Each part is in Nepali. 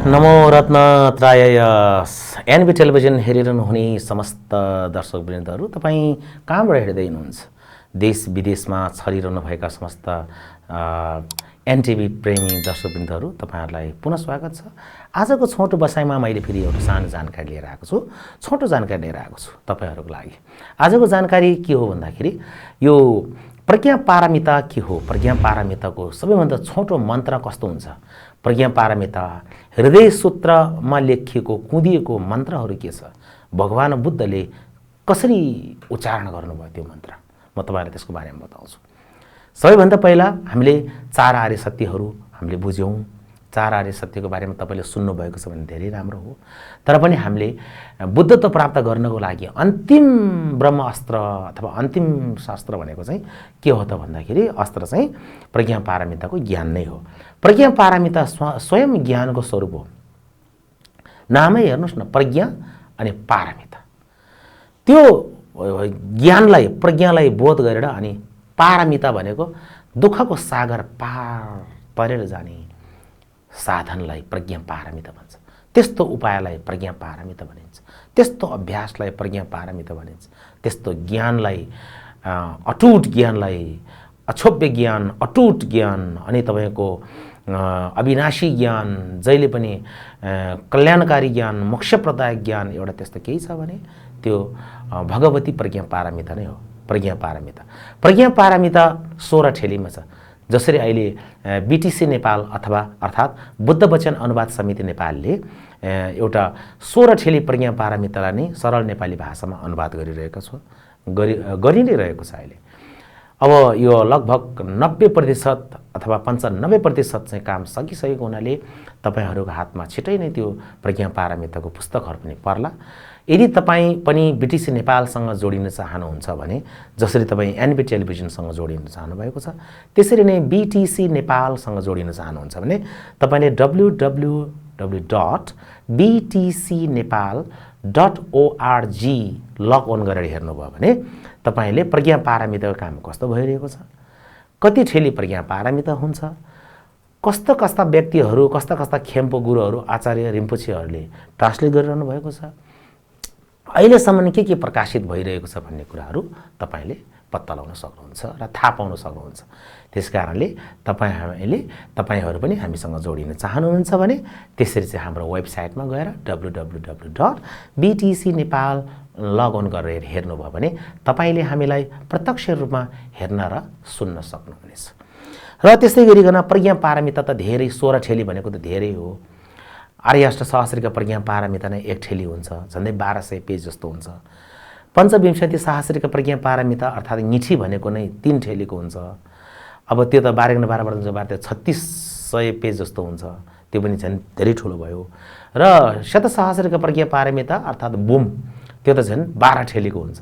नमो रत्नत्राय एनबी टेलिभिजन हेरिरहनुहुने समस्त दर्शकवृन्दहरू तपाईँ कहाँबाट हेर्दै हुनुहुन्छ? देश विदेशमा छरिरहनुभएका समस्त एनटिभी प्रेमी दर्शकवृन्दहरू तपाईहरुलाई पुनः स्वागत छ। आजको छोटो बसाइमा मैले फेरि एउटा सानो जानकारी लिएर आएको छु। छोटो जानकारी लिएर आएको छु तपाईहरुको लागि। आजको जानकारी के हो भन्दाखेरि यो प्रज्ञा पारमिता के हो? प्रज्ञा पारमिताको सबैभन्दा छोटो मन्त्र कस्तो हुन्छ? प्रज्ञा पारमिता हृदय सूत्रमा लेखिएको कुँदिएको मन्त्रहरू के छ? भगवान बुद्धले कसरी उच्चारण गर्नुभयो त्यो मन्त्र? म तपाईहरुलाई त्यसको बारेमा बताउँछु। सबैभन्दा पहिला हामीले चार आर्य सत्यहरू हामीले बुझ्यौं। चार आर्य सत्यको बारेमा तपाईले सुन्नुभएको छ भने धेरै राम्रो हो। तर पनि हामीले बुद्धत्व प्राप्त गर्नको लागि अन्तिम ब्रह्म अस्त्र अथवा अन्तिम शास्त्र भनेको चाहिँ के हो त भन्दाखेरि अस्त्र चाहिँ प्रज्ञा पारमिताको ज्ञान नै हो। प्रज्ञा पारमिता स्वयं ज्ञानको स्वरूप हो। नामै हेर्नुस् न, प्रज्ञा अनि पारमिता। त्यो ज्ञानलाई प्रज्ञालाई बोध गरेर अनि पारमिता भनेको दुःखको सागर पार तरेर जाने साधनलाई प्रज्ञा पारमिता भन्छ। त्यस्तो उपायलाई प्रज्ञा पारमिता भनिन्छ। त्यस्तो अभ्यासलाई प्रज्ञा पारमिता भनिन्छ। त्यस्तो ज्ञानलाई अटुट ज्ञानलाई अक्षोभ्य ज्ञान, अटुट ज्ञान अनि तपाईको अविनाशी ज्ञान, जहिले पनि कल्याणकारी ज्ञान, मोक्षप्रदायक ज्ञान एउटा त्यस्तो केही छ भने त्यो भगवती प्रज्ञा पारमिता नै हो। प्रज्ञा पारमिता। प्रज्ञा पारमिता 16 ठेलीमा छ। जसरी अहिले बीटीसी नेपाल अथवा अर्थात् बुद्ध वचन अनुवाद समिति नेपालले एउटा 16 ठेली प्रज्ञा पारमितालाई नै सरल नेपाली भाषामा अनुवाद गरिरहेको छ, गरि नै रहेको छ अहिले। अब यो लगभग 90% अथवा 95% चाहिँ काम सकिसकेको हुनाले तपाईहरुको हातमा छिटै नै त्यो प्रज्ञा पारमिताको पुस्तकहरु पनि पर्ला। यदि तपाई पनि बीटीसी नेपालसँग जोडिन चाहनुहुन्छ भने जसरी तपाई एनबी टेलिभिजनसँग जोडिन चाहनु भएको छ त्यसरी नै बीटीसी नेपालसँग जोडिन चाहनुहुन्छ भने तपाईले www.btcnepal.org लग अन गरेर हेर्नुभयो भने तपाईले प्रज्ञा पारमिताको काम कस्तो भइरहेको छ, कति ठेली प्रज्ञा पारमिता हुन्छ, कस्ता कस्ता व्यक्तिहरू, कस्ता कस्ता खेम्पो गुरुहरू, आचार्य रिम्पोछेहरूले ट्रान्सलेट गरिरहनु भएको छ, अहिलेसम्म के प्रकाशित भइरहेको छ भन्ने कुराहरू तपाईले पत्ता लगाउन सक्नुहुन्छ र थाहा पाउन सक्नुहुन्छ। त्यसकारणले तपाईहरु पनि हामीसँग जोडिन चाहनुहुन्छ भने त्यसरी चाहिँ हाम्रो वेबसाइटमा गएर www.btcnepal लग अन गरेर हेर्नुभयो भने तपाईले हामीलाई प्रत्यक्ष रूपमा हेर्न र सुन्न सक्नुहुनेछ। र त्यसै गरिकन प्रज्ञा पारमिता त धेरै 16 ठेली भनेको त धेरै हो। आर्याष्ट सहस्रिका प्रज्ञा पारमिता नै एक ठेली हुन्छ, झन्डै 1200 पेज जस्तो हुन्छ। पञ्चविंशति सहस्रिका प्रज्ञा पारमिता अर्थात् ङिठी भनेको नै 3 ठेलीको हुन्छ। अब त्यो त 12 × 12 बाट 3600 पेज जस्तो हुन्छ। त्यो पनि झन् धेरै ठुलो भयो। र शतसहस्रिका प्रज्ञा पारमिता अर्थात् बुम त्यो त झन् 12 ठेलीको हुन्छ।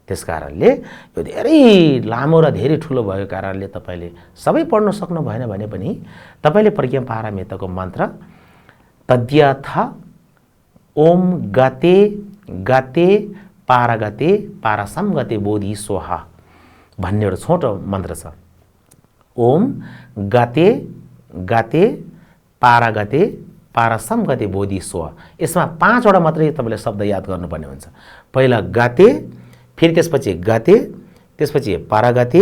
त्यसकारणले यो धेरै लामो र धेरै ठुलो भएको कारणले तपाईले सबै पढ्न सक्नु भएन भने पनि तपाईले प्रज्ञा पारमिताको मन्त्र तद्यथा ओम गते गते पारगते पारसंगते बोधि सोहा भन्ने एउटा छोटो मन्त्र छ। ओम गते गते पारगते पारसंगते बोधि सोहा। यसमा 5 वटा मात्रै तपाईले शब्द याद गर्नुपर्ने हुन्छ। पहिला गते, फेरि त्यसपछि गते, त्यसपछि पारगते,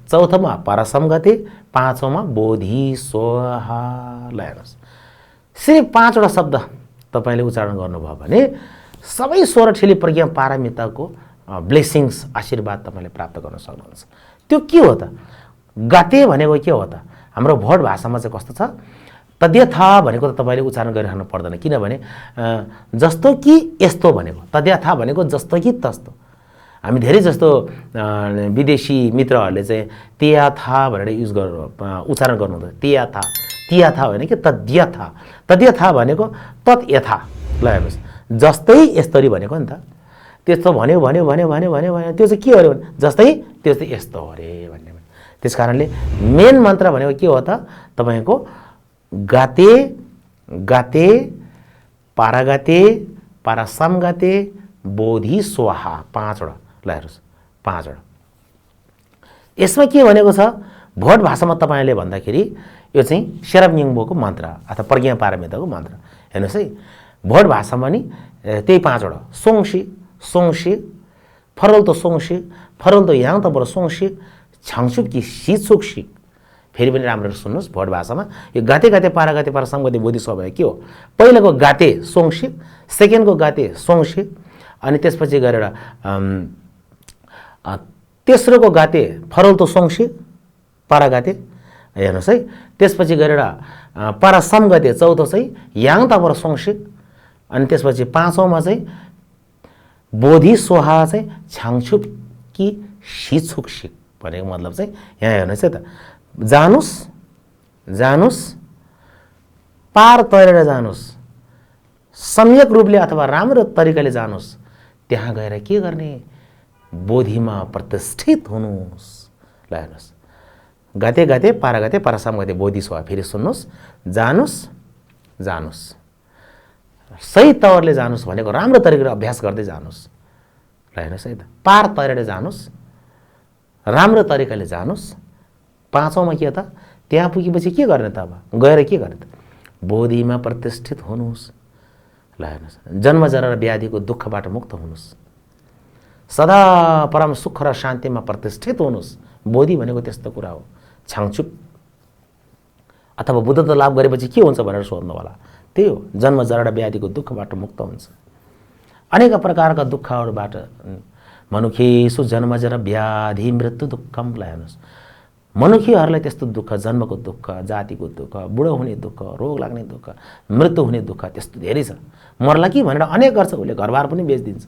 चौथोमा पारसंगते, पाँचौंमा बोधि सोहा। ल हेर्नुस्, सिर्फ 5 वटा शब्द तपाईले उच्चारण गर्नुभयो भने सबै 16 ठेली प्रज्ञा पारमिताको ब्लेसिंग्स आशीर्वाद तपाईले प्राप्त गर्न सक्नुहुन्छ। त्यो के हो त? गते भनेको के हो त? हाम्रो भोट भाषामा चाहिँ कस्तो छ? तद्यथा भनेको त तपाईले उच्चारण गरिरहनु पर्दैन, किनभने जस्तो कि यस्तो भनेको। तद्यथा भनेको जस्तो कि तस्तो। हामी धेरै जस्तो विदेशी मित्रहरूले चाहिँ त्यथा भनेर युज उच्चारण गर्नुहुन्छ। त्यथा त्यथा होइन कि तद्यथा। तद्यथा भनेको तत्-यथा। ल हेर्नुस्, जस्तै यस्तरी भनेको नि त। त्यस्तो भन्यो त्यो चाहिँ के हो अरे भने जस्तै त्यो चाहिँ यस्तो हो अरे भन्ने। त्यसकारणले मेन मन्त्र भनेको के हो त? तपाईको गते गते पारगते पारसंगते बोधि स्वाहा 5 वटा। ल हेर्नुस्, 5 वटा। यसमा के भनेको छ? भोट भाषामा तपाईले भन्दाखेरि यो चाहिँ शेरब निङबोको मन्त्र अथवा प्रज्ञा पारमिताको मन्त्र। हेर्नुहोस् है, भोट भाषामा नि त्यही 5वटा सोङसी सोङसी फरल्तो सोङसी फरल्तो याङ तबर सोङसी छाङछुप कि सिछुक्सी। फेरि पनि राम्ररी सुन्नुहोस्, भोट भाषामा यो गाते गाते पारा समगते बोधी सबै के हो? पहिलाको गाते सोङसी, सेकेन्डको गाते सोङसी, अनि त्यसपछि गरेर तेस्रोको गाते फरल्तो सोङसी पारा गाते, हेर्नुहोस् है। त्यसपछि गरेर पारा समगते चौथो चाहिँ याङ तबर सोङसी, अनि त्यसपछि 5औँमा चाहिँ बोधी सोहा चाहिँ छाङछुप कि सिछुक्सी भनेको मतलब चाहिँ यहाँ हेर्नुहोस् है त, जानुस् जानुस् पार तरेर जानुस्, सम्यक रूपले अथवा राम्रो तरिकाले जानुस्, त्यहाँ गएर के गर्ने? बोधिमा प्रतिष्ठित हुनुहोस्। ल हेर्नुहोस्, गाते गाते पारासाम गाते बोधी सोहा। फेरि सुन्नुहोस्, जानुस् जानुस् सही तवरले जानुस् भनेको राम्रो तरिकाले अभ्यास गर्दै जानुस्। ल हेर्नुहोस् है त, पार तरेर जानुस्, राम्रो तरिकाले जानुस्। 5औँमा के त? त्यहाँ पुगेपछि के गर्ने त? अब गएर के गर्ने त? बोधिमा प्रतिष्ठित हुनुहोस्। ल हेर्नुहोस्, जन्म जरा र व्याधिको दुःखबाट मुक्त हुनुहोस्, सदा परम सुख र शान्तिमा प्रतिष्ठित हुनुहोस्। बोधी भनेको त्यस्तो कुरा हो। छाङछुप अथवा बुद्धत्व लाभ गरेपछि के हुन्छ भनेर सोध्नु होला, त्यही हो, जन्म जरा र व्याधिको दुःखबाट मुक्त हुन्छ। अनेक प्रकारका दुःखहरूबाट मनुखेषु जन्म जरा व्याधि मृत्यु दुःखम। ल हेर्नुहोस्, मनुष्यहरूलाई त्यस्तो दुःख, जन्मको दुःख, जातिको दुःख, बुढो हुने दुःख, रोग लाग्ने दुःख, मृत्यु हुने दुःख त्यस्तो धेरै छ। मर्ला कि भनेर अनेक गर्छ, उसले घरबार पनि बेचिदिन्छ।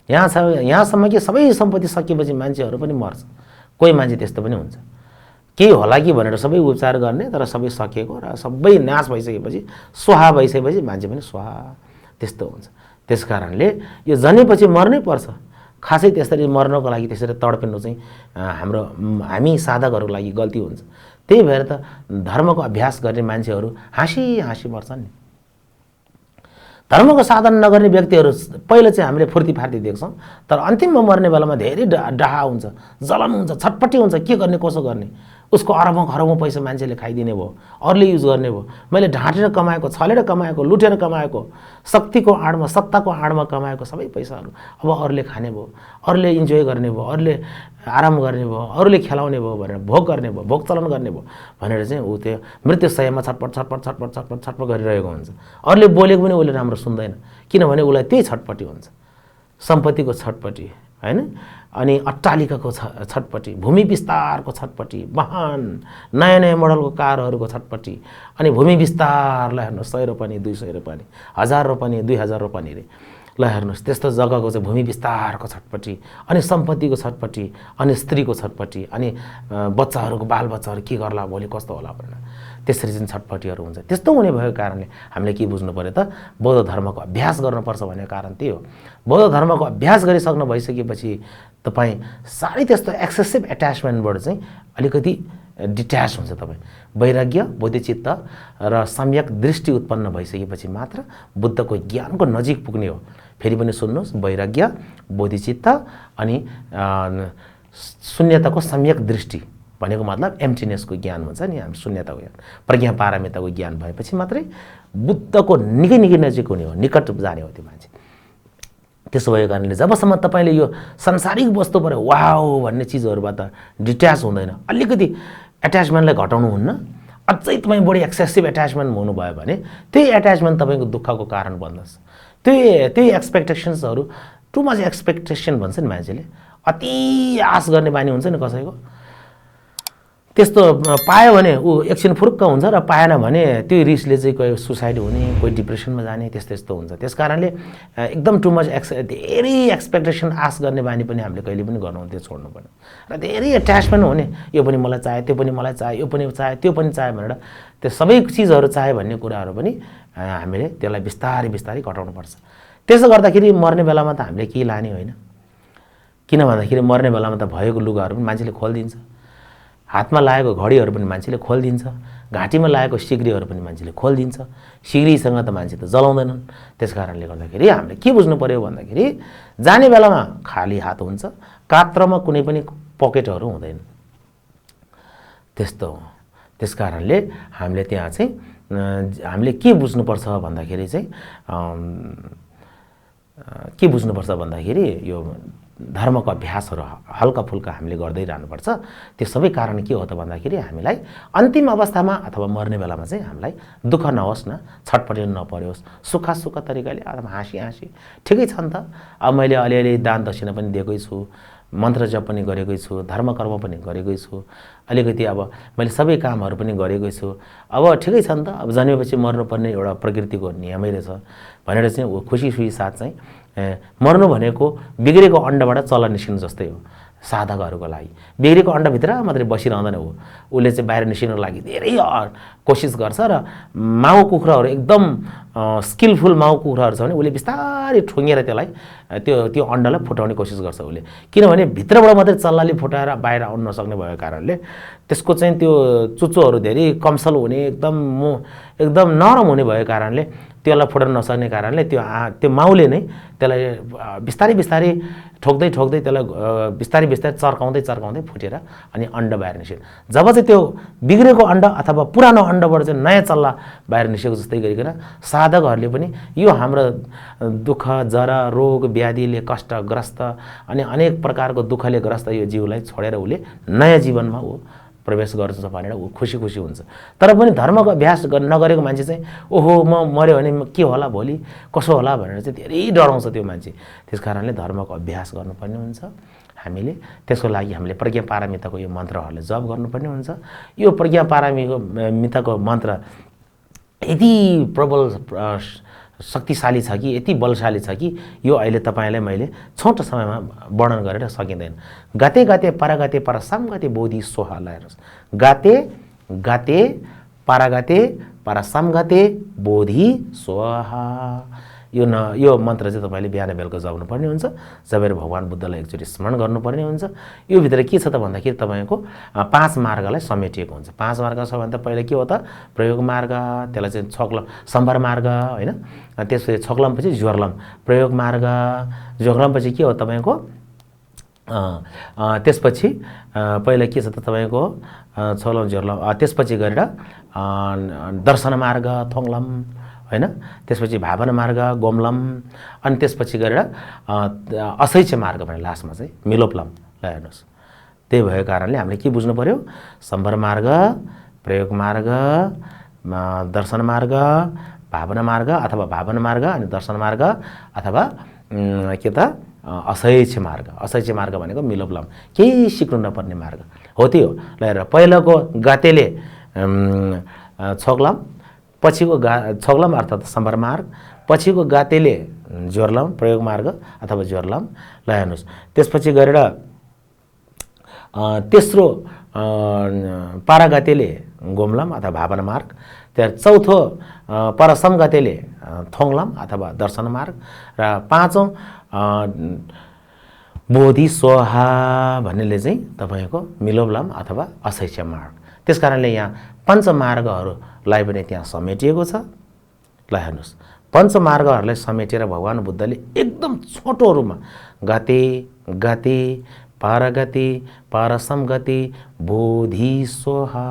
यहाँसम्म कि सबै सम्पत्ति सकिएपछि मान्छेहरू पनि मर्छ। कोही मान्छे त्यस्तो पनि हुन्छ, केही होला कि भनेर सबै उपचार गर्ने, तर सबै सकिएको र सबै नाश भइसकेपछि, स्वाहा भइसकेपछि मान्छे पनि स्वाहा, त्यस्तो हुन्छ। त्यस कारणले यो जन्मेपछि मर्नै पर्छ। खासै त्यसरी मर्नको लागि त्यसरी तडपिनु चाहिँ हामी साधकहरूको लागि गल्ती हुन्छ। त्यही भएर त धर्मको अभ्यास गर्ने मान्छेहरू हाँसी हाँसी मर्छन् नि। धर्मको साधन नगर्ने व्यक्तिहरू पहिला चाहिँ हामीले फुर्ती देख्छौँ, तर अन्तिममा मर्ने बेलामा धेरै डाहा हुन्छ, जलन हुन्छ, छटपट्टि हुन्छ। के गर्ने, कसो गर्ने? उसको अरबौँ पैसा मान्छेले खाइदिने भयो, अरूले युज गर्ने भयो। मैले ढाँटेर कमाएको, छलेर कमाएको, लुटेर कमाएको, शक्तिको आडमा, सत्ताको आडमा कमाएको सबै पैसाहरू अब अरूले खाने भयो, अरूले इन्जोय गर्ने भयो, अरूले आराम गर्ने भयो, अरूले खेलाउने भयो भनेर भोग गर्ने भयो, भोग चलन गर्ने भयो भनेर चाहिँ ऊ त्यो मृत्युशय्यामा छटपट गरिरहेको हुन्छ। अरूले बोलेको पनि उसले राम्रो सुन्दैन, किनभने उसलाई त्यही छटपट्टि हुन्छ। सम्पत्तिको छटपट्टि हैन, अनि अट्टालिकाको छटपट्टि, भूमि विस्तारको छटपट्टि, वाहन नयाँ मोडलको कारहरूको छटपट्टि, अनि भूमि विस्तारलाई हेर्नुहोस् 100 रुपैयाँ 200 रुपैयाँ 1000 रुपैयाँ 2000 रुपैयाँ रे। ल हेर्नुहोस्, त्यस्तो जग्गाको चाहिँ भूमि विस्तारको छटपट्टि, अनि सम्पत्तिको छटपट्टि, अनि स्त्रीको छटपट्टि, अनि बच्चाहरूको बालबच्चाहरू के गर्ला, भोलि कस्तो होला भनेर त्यसरी चाहिँ छटपट्टिहरू हुन्छ। त्यस्तो हुने भएको कारणले हामीले के बुझ्नु पर्यो त? बौद्ध धर्मको अभ्यास गर्नुपर्छ भन्ने कारण त्यही हो। बौद्ध धर्मको अभ्यास गरिसक्नु भइसकेपछि तपाईँ साह्रै त्यस्तो एक्सेसिभ एट्याचमेन्टबाट चाहिँ अलिकति डिट्याच हुन्छ। तपाईँ वैराग्य, बोधिचित्त र सम्यक दृष्टि उत्पन्न भइसकेपछि मात्र बुद्धको ज्ञानको नजिक पुग्ने हो। फेरि पनि सुन्नुहोस्, वैराग्य, बोधिचित्त अनि शून्यताको सम्यक दृष्टि भनेको मतलब एम्प्टीनेसको ज्ञान हुन्छ नि, हामी शून्यताको ज्ञान, प्रज्ञा पारमिताको ज्ञान भएपछि मात्रै बुद्धको निकै नजिक हुने हो, निकट जाने हो त्यो मान्छे। त्यसो भएको कारणले जबसम्म तपाईँले यो सांसारिक वस्तुबाट वाउ भन्ने चिजहरूबाट डिट्याच हुँदैन, अलिकति एट्याचमेन्टलाई घटाउनु हुन्न, अझै तपाईँ बढी एक्सेसिभ एट्याचमेन्ट हुनुभयो भने त्यही एट्याचमेन्ट तपाईँको दुःखको कारण बन्दछ। त्यही एक्सपेक्टेसन्सहरू, टु मच एक्सपेक्टेसन भन्छ नि मान्छेले, अति आश गर्ने बानी हुन्छ नि कसैको, त्यस्तो पायो भने ऊ एकछिन फुरुक्क हुन्छ र पाएन भने त्यो रिसले चाहिँ कोही सुसाइड हुने, कोही डिप्रेसनमा जाने, त्यस्तो हुन्छ। त्यस कारणले एकदम टु मच धेरै एक्सपेक्टेसन आश गर्ने बानी पनि हामीले कहिले पनि गर्नु हुन्थ्यो, छोड्नु पर्ने। र धेरै एट्याचमेन्ट हुने, यो पनि मलाई चाहे, त्यो पनि मलाई चाहे, यो पनि चाहे, त्यो पनि चाहे भनेर त्यो सबै चिजहरू चाहे भन्ने कुराहरू पनि हामीले त्यसलाई बिस्तारै घटाउनुपर्छ। त्यसो गर्दाखेरि मर्ने बेलामा त हामीले केही लाने होइन। किन भन्दाखेरि मर्ने बेलामा त भएको लुगाहरू पनि मान्छेले खोलिदिन्छ, हातमा लागेको घडीहरू पनि मान्छेले खोलिदिन्छ, घाँटीमा लागेको सिग्रीहरू पनि मान्छेले खोलिदिन्छ। सिग्रीसँग त मान्छे त जलाउँदैनन्। त्यस कारणले गर्दाखेरि हामीले के बुझ्नु पर्यो भन्दाखेरि जाने बेलामा खाली हात हुन्छ, कात्रमा कुनै पनि पकेटहरू हुँदैन, त्यस्तो हो। त्यस कारणले हामीले त्यहाँ चाहिँ हामीले के बुझ्नुपर्छ भन्दाखेरि चाहिँ के बुझ्नुपर्छ भन्दाखेरि यो धर्मको अभ्यासहरू हल्का फुल्का हामीले गर्दै रहनुपर्छ। त्यो सबै कारण के हो त भन्दाखेरि हामीलाई अन्तिम अवस्थामा अथवा मर्ने बेलामा चाहिँ हामीलाई दुःख नहोस् न, छटपटिनु नपरोस्, सुखा सुख तरिकाले अथवा हाँसी हाँसी ठिकै छ नि त। अब मैले अलिअलि दान दक्षिणा पनि दिएकै छु, मन्त्र जप पनि गरेकै छु, धर्म कर्म पनि गरेकै छु, अलिकति अब मैले सबै कामहरू पनि गरेकै छु। अब ठिकै छ नि त, अब जन्मेपछि मर्नुपर्ने एउटा प्रकृतिको नियमै रहेछ भनेर चाहिँ ऊ खुसी साथ चाहिँ मर्नु भनेको बिग्रेको अन्डबाट चल्ला निस्किनु जस्तै हो। साधकहरूको लागि बिग्रेको अन्डभित्र मात्रै बसिरहँदैन हो, उसले चाहिँ बाहिर निस्किनुको लागि धेरै कोसिस गर्छ। र माउ कुखुराहरू एकदम स्किलफुल माउ कुखुराहरू छ भने उसले बिस्तारै ठुङ्गेर त्यसलाई त्यो अन्डालाई फुटाउने कोसिस गर्छ उसले, किनभने भित्रबाट मात्रै चल्लाले फुटाएर बाहिर आउन नसक्ने भएको कारणले त्यसको चाहिँ त्यो चुच्चोहरू धेरै कमसल हुने, एकदम नरम हुने भएको कारणले त्यसलाई फुटाउन नसक्ने कारणले त्यो माउले नै त्यसलाई बिस्तारै ठोक्दै त्यसलाई बिस्तारै चर्काउँदै फुटेर अनि अन्डा बाहिर निस्क्यो। जब चाहिँ त्यो बिग्रेको अन्डा अथवा पुरानो अन्डाबाट चाहिँ नयाँ चल्ला बाहिर निस्केको जस्तै गरिकन साधकहरूले पनि यो हाम्रो दुःख, जरा, रोग, व्याधिले कष्टग्रस्त अनि अनेक प्रकारको दुःखले ग्रस्त यो जीवलाई छोडेर उसले नयाँ जीवनमा ऊ प्रवेश गर्छ भनेर ऊ खुसी हुन्छ। तर पनि धर्मको अभ्यास नगरेको मान्छे चाहिँ ओहो म मऱ्यो भने के होला, भोलि कसो होला भनेर चाहिँ धेरै डराउँछ त्यो मान्छे। त्यस कारणले धर्मको अभ्यास गर्नुपर्ने हुन्छ हामीले। त्यसको लागि हामीले प्रज्ञा पारमिताको यो मन्त्रहरूलाई जप गर्नुपर्ने हुन्छ। यो प्रज्ञा पारमिताको मन्त्र यति प्रबल शक्तिशाली छ कि, यति बलशाली छ कि यो अहिले तपाईँलाई मैले छोटो समयमा वर्णन गरेर सकिँदैन। गाते गाते परगाते परसम गते बोधि सोहा हेर्नुहोस्, गाते परगाते परसम गते बोधि सोहा। यो मन्त्र चाहिँ तपाईँले बिहान बेलुका जप्नुपर्ने हुन्छ। जपेर भगवान् बुद्धलाई एकचोटि स्मरण गर्नुपर्ने हुन्छ। यो भित्र के छ त भन्दाखेरि तपाईँको 5 मार्गलाई समेटिएको हुन्छ। 5 मार्ग छ भने त पहिला के हो त, प्रयोग मार्ग, त्यसलाई चाहिँ छक्लम सम्भर मार्ग होइन, त्यसपछि छक्लमपछि ज्वरलम, प्रयोग मार्ग, ज्वरलमपछि के हो तपाईँको त्यसपछि पहिला के छ त तपाईँको छक्लम ज्वरलम, त्यसपछि गरेर दर्शन मार्ग थोङलम होइन, त्यसपछि भावना मार्ग गोमलम, अनि त्यसपछि गरेर असैच मार्ग भने लास्टमा चाहिँ मिलोपलम। ल हेर्नुहोस्, त्यही भएको कारणले हामीले के बुझ्नु पर्यो, सम्भर मार्ग, प्रयोग मार्ग, दर्शन मार्ग, भावना मार्ग अथवा भावना मार्ग अनि दर्शन मार्ग अथवा के त असैच मार्ग भनेको मिलोपलम, केही सिक्नु नपर्ने मार्ग हो त्यो। ल हेर, पहिलाको गातेले छोक्लम, पछिको छक्लम अर्थात् सम्भर मार्ग, पछिको गातेले ज्वरलम प्रयोग मार्ग अथवा ज्वरलम। ल हेर्नुहोस्, त्यसपछि गरेर तेस्रो पारागातेले गोमलम अथवा भावना मार्ग, त्यहाँ चौथो परसम गातेले थोङलम अथवा दर्शन मार्ग, र 5औं बोधि सोहा भन्नेले चाहिँ तपाईँको मिलोबलम अथवा असैच मार्ग। त्यस कारणले यहाँ पञ्चमार्गहरूलाई पनि त्यहाँ समेटिएको छ। ल हेर्नुहोस्, पञ्चमार्गहरूलाई समेटेर भगवान् बुद्धले एकदम छोटो रूपमा गते गते पारगति पारसम गति बोधि सोहा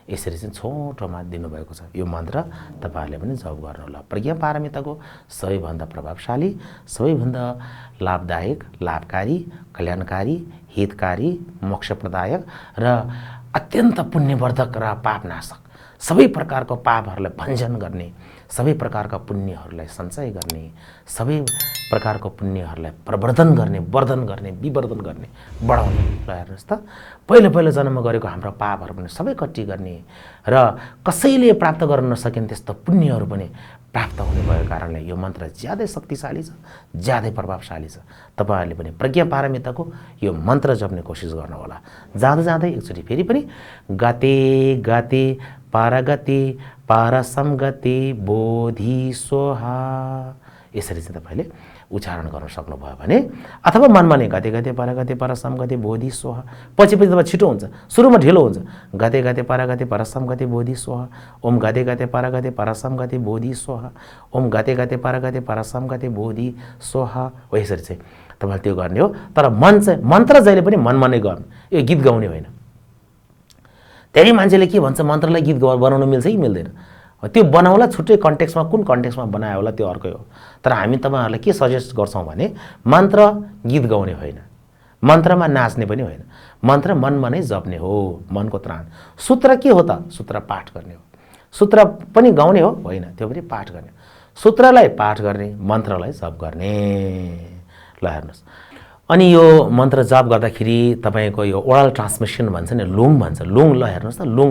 यसरी चाहिँ छोटोमा दिनुभएको छ। यो मन्त्र तपाईँहरूले पनि जप गर्नुहोला। प्रज्ञा पारमिताको सबैभन्दा प्रभावशाली, सबैभन्दा लाभदायक, लाभकारी, कल्याणकारी, हितकारी, मोक्षप्रदायक र अत्यन्त पुण्यवर्धक र पापनाशक, सबै प्रकारको पापहरूलाई भञ्जन गर्ने, सबै प्रकारका पुण्यहरूलाई सञ्चय गर्ने, सबै प्रकारको पुण्यहरूलाई प्रवर्धन गर्ने, वर्धन गर्ने, विवर्धन गर्ने, बढाउने। ल हेर्नुहोस् त, पहिलो जन्म गरेको हाम्रो पापहरू पनि सबै कट्टी गर्ने र कसैले प्राप्त गर्न नसकिने त्यस्तो पुण्यहरू पनि प्राप्त हुने भएको कारणले यो मन्त्र ज्यादै शक्तिशाली छ, ज्यादै प्रभावशाली छ। तपाईँहरूले पनि प्रज्ञा पारमिताको यो मन्त्र जप्ने कोसिस गर्नुहोला। जाँदै एकचोटि फेरि पनि गते गते पारगति पारसम गति बोधि सोहा यसरी चाहिँ तपाईँले उच्चारण गर्न सक्नुभयो भने, अथवा मनमा नै गते गते पारगति परसम गति बोधि सोहा, पछि तपाईँ छिटो हुन्छ, सुरुमा ढिलो हुन्छ, गते गते पारगति परसम गति बोधि सोहा, ओम गते गते पारगति परसम गति बोधि सोहा, ओम गते गते पारगति परसम गति बोधि सोहा हो। यसरी चाहिँ तपाईँले त्यो गर्ने हो। तर मन चाहिँ मन्त्र जहिले पनि मनमा नै गर्नु, यो गीत गाउने होइन। धेरै मान्छेले के भन्छ मन्त्रलाई गीत बनाउन मिल्छ कि मिल्दैन, त्यो बनाउला छुट्टै कन्टेक्स्टमा, कुन कन्टेक्स्टमा बनायो होला त्यो अर्कै हो। तर हामी तपाईँहरूलाई के सजेस्ट गर्छौँ भने मन्त्र गीत गाउने होइन, मन्त्रमा नाच्ने पनि होइन, मन्त्र मनमा नै जप्ने हो, मनको त्राण। सूत्र के हो त? सूत्र पाठ गर्ने हो। सूत्र पनि गाउने हो होइन, त्यो पनि पाठ गर्ने। सूत्रलाई पाठ गर्ने, मन्त्रलाई जप गर्ने। ल हेर्नुहोस्, अनि यो मन्त्र जप गर्दाखेरि तपाईँको यो ओरल ट्रान्समिसन भन्छ नि, लुङ भन्छ। लुङ, ल हेर्नुहोस् त, लुङ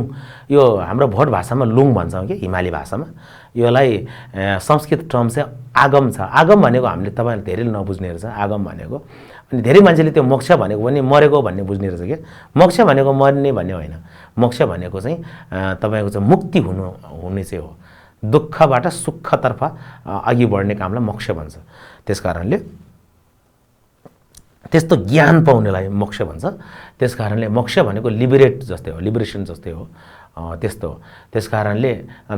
यो हाम्रो भोट भाषामा लुङ भन्छौँ कि हिमाली भाषामा। यसलाई संस्कृत टर्म चाहिँ आगम छ। आगम भनेको हामीले तपाईँहरूले धेरै नबुझ्ने रहेछ आगम भनेको। अनि धेरै मान्छेले त्यो मोक्ष भनेको पनि मरेको भन्ने बुझ्ने रहेछ क्या। मोक्ष भनेको मर्ने भन्ने होइन, मोक्ष भनेको चाहिँ तपाईँको चाहिँ मुक्ति हुने चाहिँ हो। दुःखबाट सुखतर्फ अघि बढ्ने कामलाई मोक्ष भन्छ। त्यस कारणले त्यस्तो ज्ञान पाउनेलाई मोक्ष भन्छ। त्यस कारणले मोक्ष भनेको लिबरेट जस्तै हो, लिबरेसन जस्तै हो, त्यस्तो हो। त्यस कारणले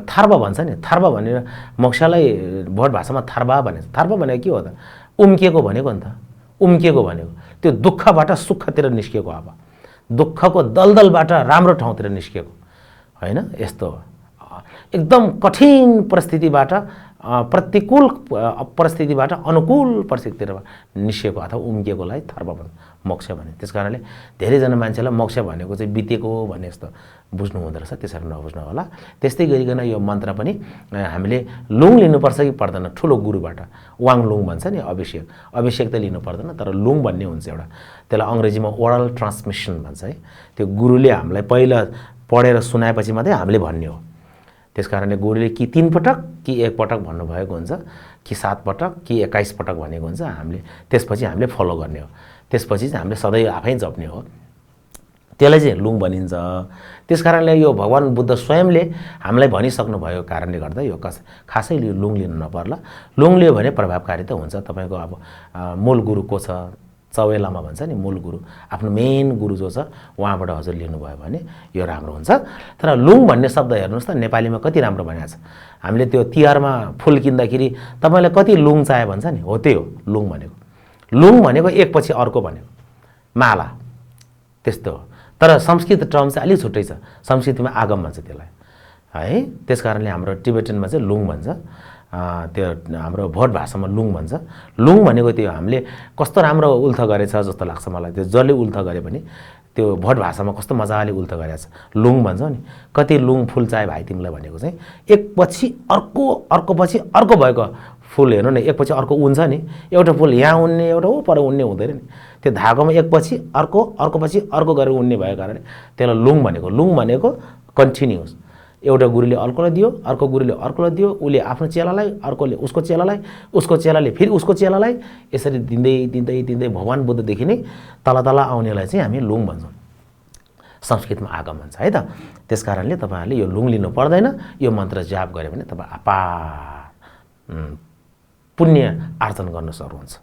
थार्ब भन्छ नि, थार्ब भनेर मोक्षलाई भोट भाषामा थार्बा भनेको। थार्ब भनेको के हो त? उम्किएको भनेको नि त, उम्किएको भनेको त्यो दुःखबाट सुखतिर निस्किएको, अब दुःखको दलदलबाट राम्रो ठाउँतिर निस्किएको होइन, यस्तो हो। एकदम कठिन परिस्थितिबाट, प्रतिकूल परिस्थितिबाट अनुकूल परिस्थितितिर निस्किएको अथवा उम्किएकोलाई थार्ब भन्छ, मोक्ष भने। त्यस कारणले धेरैजना मान्छेलाई मोक्ष भनेको चाहिँ बितेको भन्ने जस्तो बुझ्नु हुँदो रहेछ, त्यसरी नबुझ्नु होला। त्यस्तै गरिकन यो मन्त्र पनि हामीले लुङ लिनुपर्छ कि पर्दैन? ठुलो गुरुबाट, वाङ लुङ भन्छ नि, अभिषेक। अभिषेक त लिनु पर्दैन, तर लुङ भन्ने हुन्छ एउटा, त्यसलाई अङ्ग्रेजीमा ओरल ट्रान्समिसन भन्छ है। त्यो गुरुले हामीलाई पहिला पढेर सुनाएपछि मात्रै हामीले भन्ने हो। त्यस कारणले गुरुले कि 3 पटक कि 1 पटक भन्नुभएको हुन्छ, कि 7 पटक कि 21 पटक भनेको हुन्छ, हामीले त्यसपछि हामीले फलो गर्ने हो। त्यसपछि चाहिँ हामीले सधैँ आफै जप्ने हो, त्यसलाई चाहिँ लुङ भनिन्छ। त्यस कारणले यो भगवान् बुद्ध स्वयंले हामीलाई भनिसक्नु भएको कारणले गर्दा यो खासै लुङ लिनु नपर्ला। लुङ लियो भने प्रभावकारी त हुन्छ। तपाईँको अब मूल गुरु को छ? चौवे लामा भन्छ नि, मूल गुरु, आफ्नो मेन गुरु जो छ उहाँबाट हजुर लिनुभयो भने यो राम्रो हुन्छ। तर लुङ भन्ने शब्द हेर्नुहोस् त नेपालीमा कति राम्रो भनेको छ। हामीले त्यो तिहारमा फुल किन्दाखेरि तपाईँलाई कति लुङ चाहियो भन्छ नि, हो त्यही हो लुङ भनेको। लुङ भनेको एकपछि अर्को भनेको, माला, त्यस्तो हो। तर संस्कृत टर्म चाहिँ अलिक छुट्टै छ, संस्कृतमा आगम भन्छ त्यसलाई है। त्यस कारणले हाम्रो टिबेटनमा चाहिँ लुङ भन्छ, त्यो हाम्रो भोट भाषामा लुङ भन्छ। लुङ भनेको त्यो हामीले कस्तो राम्रो उल्था गरेछ जस्तो लाग्छ मलाई, त्यो जसले उल्था गरे पनि त्यो भोट भाषामा कस्तो मजाले उल्था गरेछ, लुङ भन्छौँ नि। कति लुङ फुल चाहियो भाइ तिमीलाई भनेको चाहिँ एकपछि अर्को, अर्कोपछि अर्को भएको फुल हेर्नु न, एकपछि अर्को उन्छ नि। एउटा फुल यहाँ उन्ने, एउटा पर उन्ने हुँदैन नि, त्यो धागोमा एकपछि अर्को, अर्कोपछि अर्को गरेर उन्ने भएको कारणले त्यसलाई लुङ भनेको। लुङ भनेको कन्टिन्युस, एउटा गुरुले अर्कोलाई दियो, अर्को गुरुले अर्कोलाई दियो, उसले आफ्नो चेलालाई, अर्कोले उसको चेलालाई, उसको चेलाले फेरि उसको चेलालाई, यसरी दिँदै दिँदै दिँदै भगवान् बुद्धदेखि नै तल तल आउनेलाई चाहिँ हामी लुङ भन्छौँ। संस्कृतमा आगम भन्छ है त। त्यस कारणले तपाईँहरूले यो लुङ लिनु पर्दैन। यो मन्त्र जाप गऱ्यो भने तपाईँ अपार पुण्य आर्जन गर्न सक्नुहुन्छ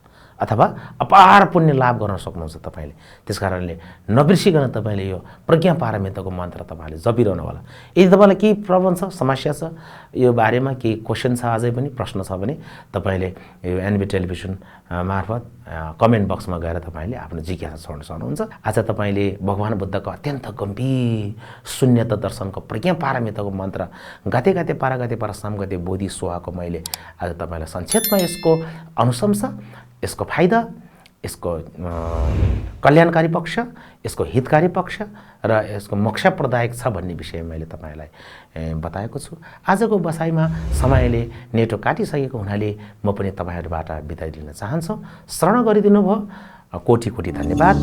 अथवा अपार पुण्य लाभ गर्न सक्नुहुन्छ तपाईँले। त्यस कारणले नबिर्सिकन तपाईँले यो प्रज्ञा पारमिताको मन्त्र तपाईँले जपिरहनु होला। यदि तपाईँलाई केही प्रब्लम छ, समस्या छ, यो बारेमा केही क्वेसन छ, अझै पनि प्रश्न छ भने तपाईँले यो एनबी टेलिभिजन मार्फत कमेन्ट बक्समा गएर तपाईँले आफ्नो जिज्ञासा छोड्न सक्नुहुन्छ। आज तपाईँले भगवान् बुद्धको अत्यन्त गम्भीर शून्यता दर्शनको प्रज्ञा पारमिताको मन्त्र गाते गाते पारा गाते पारा साम गाते बोधि सोहाको मैले आज तपाईँलाई संक्षेपमा यसको अनुशंसा, यसको फाइदा, यसको कल्याणकारी पक्ष, यसको हितकारी पक्ष र यसको मोक्षप्रदायक छ भन्ने विषय मैले तपाईँलाई बताएको छु। आजको बसाइमा समयले नेटो काटिसकेको हुनाले म पनि तपाईँहरूबाट बिदा लिन चाहन्छु। शरण गरिदिनु भयो, कोटी कोटी धन्यवाद।